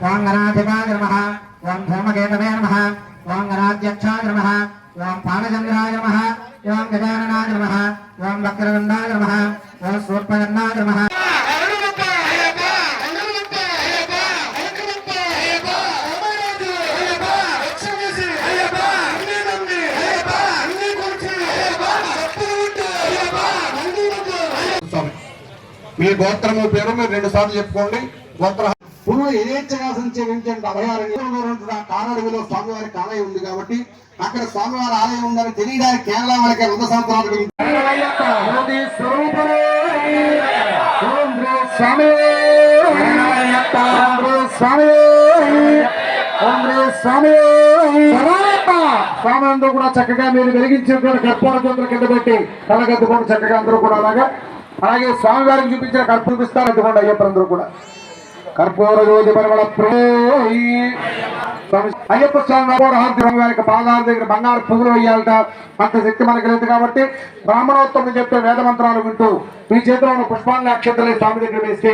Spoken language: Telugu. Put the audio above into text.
ఓం గణాధిపాయ నమః ఓం ధూమకేతవే నమః ఓం గణాధ్యక్షాయ నమః ఓం పాదచంద్రాయ నమః ఓం గజాననాయ నమః ఓం వక్రతుండాయ నమః ఓం శూర్పకర్ణాయ నమః మీ గోత్రము పేరు మీరు 2 సార్లు చెప్పుకోండి. గోత్ర పూర్వం యథేచ్ఛగా సంచరించే అభయారణ్యం కారడవిలో స్వామివారి ఆలయం ఉంది కాబట్టి అక్కడ స్వామివారి ఆలయం ఉందని తెలియడానికి కేరళ వాళ్ళకి 100 సంవత్సరాల గురించి స్వామి అందరూ కూడా చక్కగా మీరు వెలిగించినటువంటి కర్పూర జ్యోతుల కింద పెట్టి తలగద్దుకొని చక్కగా అందరూ కూడా అలాగే స్వామి వారికి చూపించిన కర్పూర చూపిస్తారు. అందుకోండి అయ్యప్పందరూ కూడా కర్పూర జ్యోతి పరిమళ అయ్యప్ప స్వామి వారికి పాదాల దగ్గర బంగారు పువ్వులు వేయాలట. అంత శక్తి మనకు లేదు కాబట్టి బ్రాహ్మణోత్తములు చెప్పే వేద మంత్రాలు వింటూ మీ చేతిలో ఉన్న పుష్పాన్ని అక్షతలే స్వామి దగ్గర వేస్తే